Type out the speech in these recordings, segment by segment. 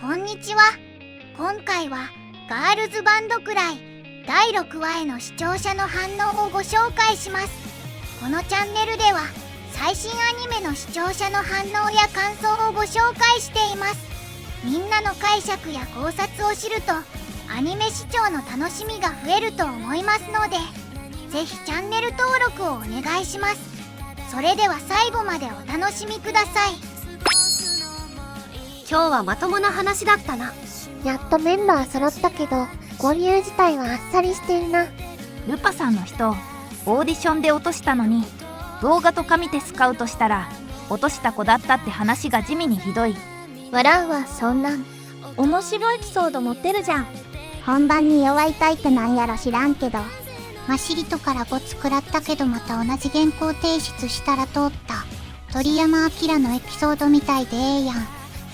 こんにちは。今回はガールズバンドくらい第6話への視聴者の反応をご紹介します。このチャンネルでは最新アニメの視聴者の反応や感想をご紹介しています。みんなの解釈や考察を知るとアニメ視聴の楽しみが増えると思いますので、ぜひチャンネル登録をお願いします。それでは最後までお楽しみください。今日はまともな話だったな。やっとメンバー揃ったけど、合流自体はあっさりしてるな。ルパさんの人、オーディションで落としたのに、動画とか見てスカウトしたら、落とした子だったって話が地味にひどい。笑うわ、そんなん。面白いエピソード持ってるじゃん。本番に弱いタイプなんやろ知らんけど、マシリトから5つ食らったけどまた同じ原稿提出したら通った。鳥山明のエピソードみたいでええやん。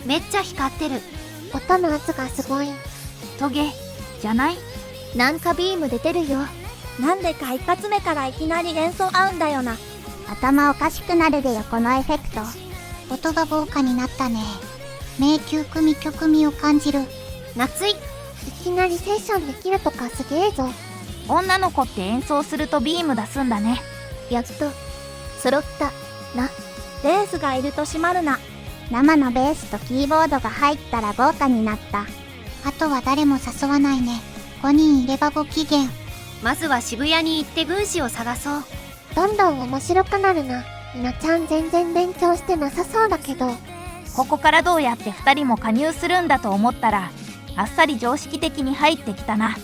めっちゃ光ってる。音の圧がすごい。トゲじゃない？なんかビーム出てるよ。なんでか一発目からいきなり演奏合うんだよな。頭おかしくなるでよこのエフェクト。音が豪華になったね。迷宮組曲味を感じる。夏い。いきなりセッションできるとかすげえぞ。女の子って演奏するとビーム出すんだね。やっと揃ったな。ベースがいると閉まるな。生のベースとキーボードが入ったら豪華になった。あとは誰も誘わないね。5人いればご機嫌。まずは渋谷に行って軍師を探そう。どんどん面白くなるな。みなちゃん全然勉強してなさそうだけど。ここからどうやって2人も加入するんだと思ったら、あっさり常識的に入ってきたな。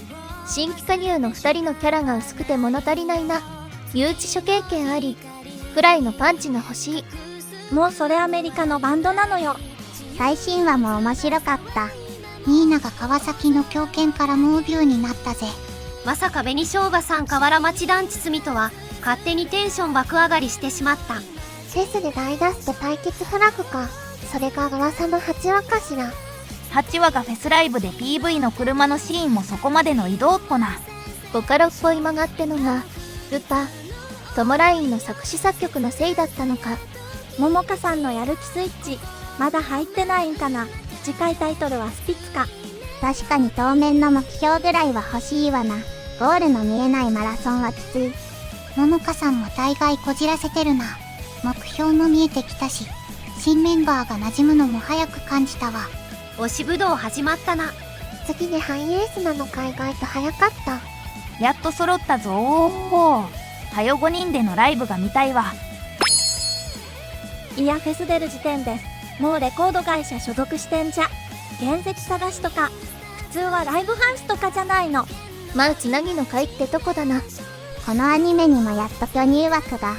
新規加入の2人のキャラが薄くて物足りないな。誘致諸経験ありくらいのパンチが欲しい。もうそれアメリカのバンドなのよ。最新話も面白かった。ニーナが川崎の狂犬からムービューになったぜ。まさか紅生姜さん河原町団地住とは勝手にテンション爆上がりしてしまった。フェスで大ダスト対決フラグか。それが噂の8話かしら。8話がフェスライブで PV の車のシーンもそこまでの移動っこな。ボカロっぽい曲がってのがルパトモラインの作詞作曲のせいだったのか。ももかさんのやる気スイッチまだ入ってないんかな。次回タイトルはスピッツか。確かに当面の目標ぐらいは欲しいわな。ゴールの見えないマラソンはきつい。ももかさんも大概こじらせてるな。目標も見えてきたし、新メンバーが馴染むのも早く感じたわ。推しぶどう始まったな。次でハイエースなのか。意外と早かった。やっと揃ったぞ。おお。はよ5人でのライブが見たいわ。いやフェス出る時点でもうレコード会社所属してんじゃ。原石探しとか普通はライブハウスとかじゃないの。まあつなぎの会ってとこだな。このアニメにもやっと巨乳枠が。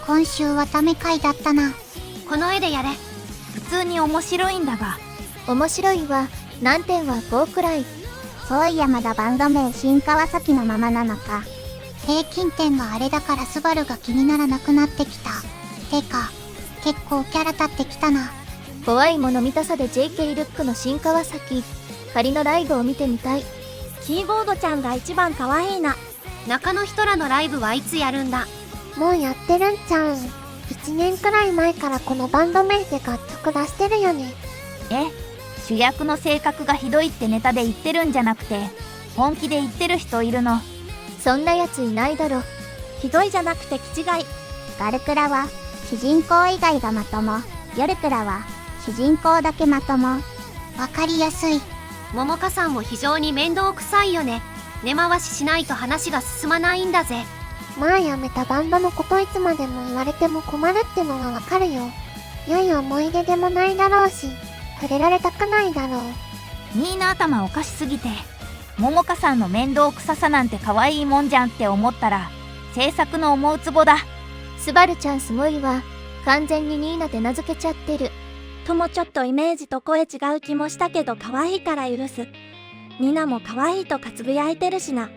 今週はため会だったな。この絵でやれ。普通に面白いんだが。面白いわ。難点は5くらい。そういやまだバンド名新川崎のままなのか。平均点があれだからスバルが気にならなくなってきた。てか結構キャラ立ってきたな。怖いもの見たさで JK ルックの新川崎仮のライブを見てみたい。キーボードちゃんが一番可愛いな。中の人らのライブはいつやるんだ。もうやってるんちゃうん。1年くらい前からこのバンド名で楽曲出してるよね。主役の性格がひどいってネタで言ってるんじゃなくて、本気で言ってる人いるの。そんなやついないだろ。ひどいじゃなくて気違い。ガルクラは主人公以外がまとも。夜クラは主人公だけまとも。わかりやすい。ももかさんも非常に面倒くさいよね。根回ししないと話が進まないんだぜ。まあやめたバンドのこといつまでも言われても困るってのはわかるよ。良い思い出でもないだろうし、触れられたくないだろう。ニーナ頭おかしすぎて、ももかさんの面倒くささなんて可愛いもんじゃんって思ったら、制作の思うツボだ。スバルちゃんすごいわ。完全にニーナで名付けちゃってる。ともちょっとイメージと声違う気もしたけど可愛いから許す。ニナも可愛いとかつぶやいてるしな。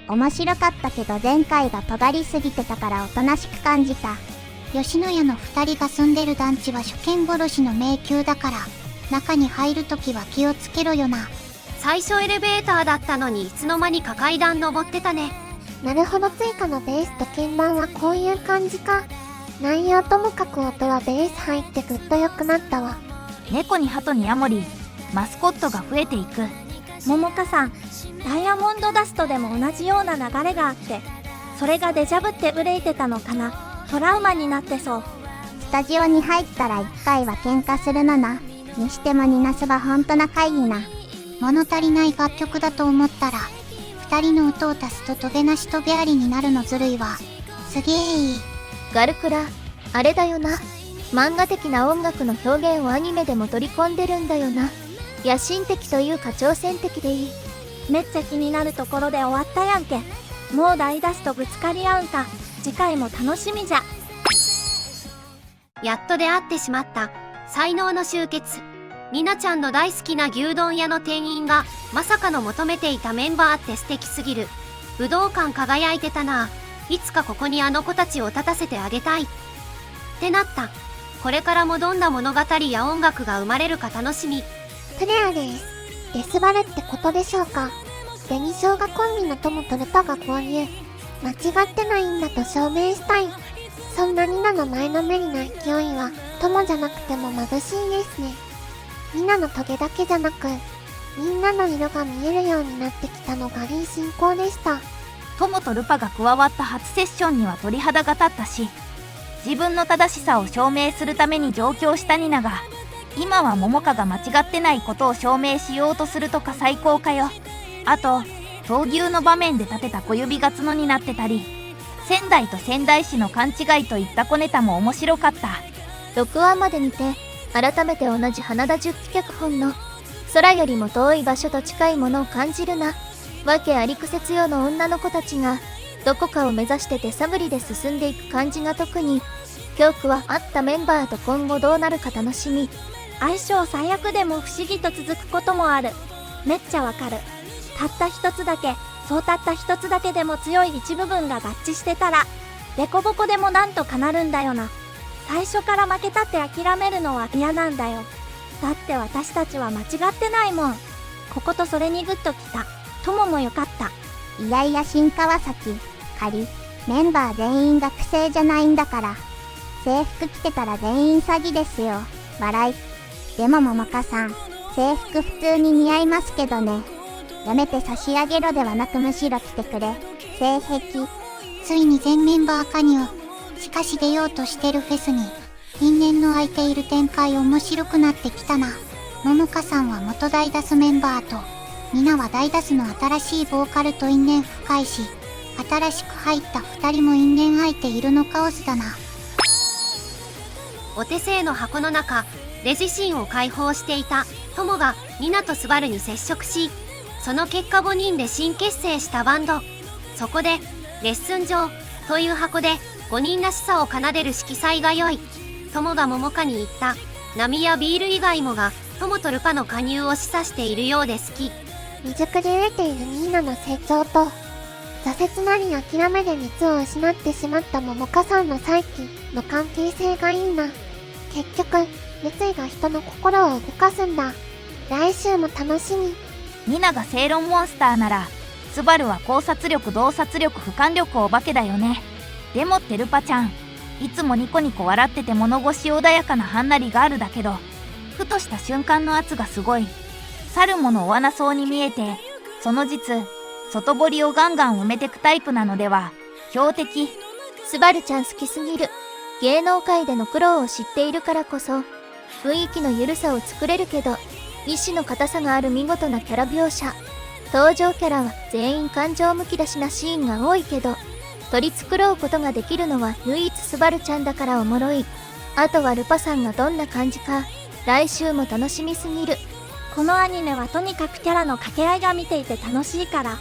面白かったけど前回が尖りすぎてたからおとなしく感じた。吉野家の2人が住んでる団地は初見殺しの迷宮だから、中に入るときは気をつけろよな。最初エレベーターだったのにいつの間にか階段登ってたね。なるほど、追加のベースと鍵盤はこういう感じか。内容ともかく音はベース入ってぐっと良くなったわ。猫に鳩にヤモリ、マスコットが増えていく。桃香さん、ダイヤモンドダストでも同じような流れがあって、それがデジャブって憂いてたのかな。トラウマになってそう。スタジオに入ったら一回は喧嘩するのな。にしてもニナスはほんと仲いいな。物足りない楽曲だと思ったら、二人の音を足すとトゲなしとべありになるのずるいわ。すげえいい。ガルクラ、あれだよな。漫画的な音楽の表現をアニメでも取り込んでるんだよな。野心的というか挑戦的でいい。めっちゃ気になるところで終わったやんけ。もう大ダスとぶつかり合うんか。次回も楽しみじゃ。やっと出会ってしまった才能の集結。ニナちゃんの大好きな牛丼屋の店員がまさかの求めていたメンバーって素敵すぎる。武道館輝いてたな。いつかここにあの子たちを立たせてあげたいってなった。これからもどんな物語や音楽が生まれるか楽しみ。クレアです。デスバルってことでしょうか。紅生姜コンビの友とルパがこういう間違ってないんだと証明したい。そんなニナの前のめりな勢いは友じゃなくても眩しいですね。ニナのトゲだけじゃなくみんなの色が見えるようになってきたのがいい進行でした。友とルパが加わった初セッションには鳥肌が立ったし、自分の正しさを証明するために上京したニナが今は桃香が間違ってないことを証明しようとするとか最高かよ。あと闘牛の場面で立てた小指が角になってたり、仙台と仙台市の勘違いといった小ネタも面白かった。6話まで見て改めて同じ花田十喜脚本の空よりも遠い場所と近いものを感じるな。わけありくせ強の女の子たちがどこかを目指して手探りで進んでいく感じが特に恐怖はあったメンバーと今後どうなるか楽しみ。相性最悪でも不思議と続くこともある。めっちゃわかる。たった一つだけ、そうたった一つだけでも強い一部分が合致してたらデコボコでもなんとかなるんだよな。最初から負けたって諦めるのは嫌なんだよ。だって私たちは間違ってないもん。こことそれにグッときた。友もよかった。いやいや新川崎、仮、メンバー全員学生じゃないんだから。制服着てたら全員詐欺ですよ。笑い。でも桃香さん、制服普通に似合いますけどね。やめて差し上げろではなくむしろ着てくれ。性癖。ついに全メンバー加入。しかし出ようとしてるフェスに因縁の空いている展開面白くなってきたな。桃香さんは元ダイダスメンバーとニナはダイダスの新しいボーカルと因縁深いし、新しく入った2人も因縁空いているのカオスだな。お手製の箱の中で自身を解放していた友がニナとスバルに接触し、その結果5人で新結成したバンド。そこでレッスン場という箱で5人らしさを奏でる色彩が良い。友が桃香に言った波やビール以外もが友とルパの加入を示唆しているようで好き。未熟で得ているニーナの成長と挫折なり諦めで熱を失ってしまった桃香さんの再起の関係性がいいな。結局熱意が人の心を動かすんだ。来週も楽しみ。ニナが正論モンスターならスバルは考察力、洞察力、俯瞰力お化けだよね。でもってルパちゃん、いつもニコニコ笑ってて物腰穏やかなはんなりがあるだけど、ふとした瞬間の圧がすごい。去るもの追わなそうに見えて、その実外堀をガンガン埋めてくタイプなのでは。標的。スバルちゃん好きすぎる。芸能界での苦労を知っているからこそ雰囲気の緩さを作れるけど意志の固さがある見事なキャラ描写。登場キャラは全員感情むき出しなシーンが多いけど取り繕うことができるのは唯一スバルちゃんだからおもろい。あとはルパさんがどんな感じか来週も楽しみすぎる。このアニメはとにかくキャラの掛け合いが見ていて楽しいから、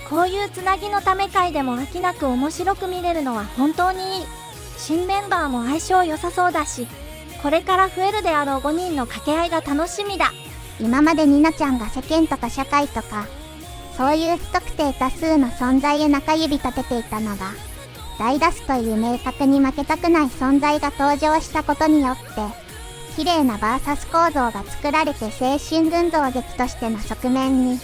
こういうつなぎのため会でも飽きなく面白く見れるのは本当にいい。新メンバーも相性良さそうだし、これから増えるであろう5人の掛け合いが楽しみだ。今までニナちゃんが世間とか社会とかそういう不特定多数の存在へ中指立てていたのが、ダイダスという明確に負けたくない存在が登場したことによって綺麗なバーサス構造が作られて、青春群像劇としての側面に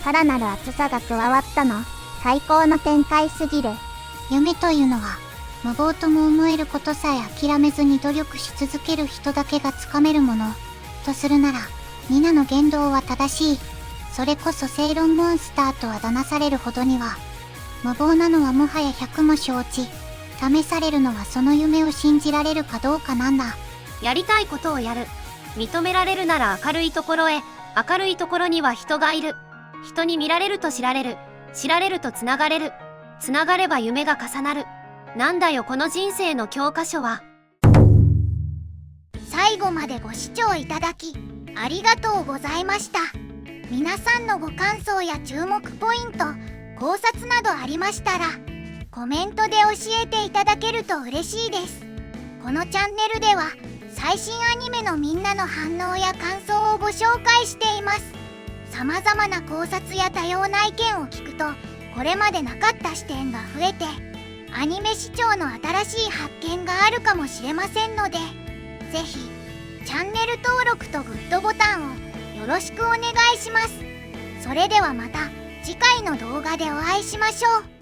さらなる熱さが加わったの。最高の展開すぎる。夢というのは無謀とも思えることさえ諦めずに努力し続ける人だけがつかめるものとするなら、ニナの言動は正しい。それこそ正論モンスターとあだ名されるほどには、無謀なのはもはや百も承知。試されるのはその夢を信じられるかどうかなんだ。やりたいことをやる。認められるなら明るいところへ。明るいところには人がいる。人に見られると知られる。知られるとつながれる。つながれば夢が重なる。なんだよこの人生の教科書は。最後までご視聴いただきありがとうございました。皆さんのご感想や注目ポイント、考察などありましたらコメントで教えていただけると嬉しいです。このチャンネルでは最新アニメのみんなの反応や感想をご紹介しています。様々な考察や多様な意見を聞くとこれまでなかった視点が増えてアニメ視聴の新しい発見があるかもしれませんので、ぜひチャンネル登録とグッドボタンをよろしくお願いします。それではまた次回の動画でお会いしましょう。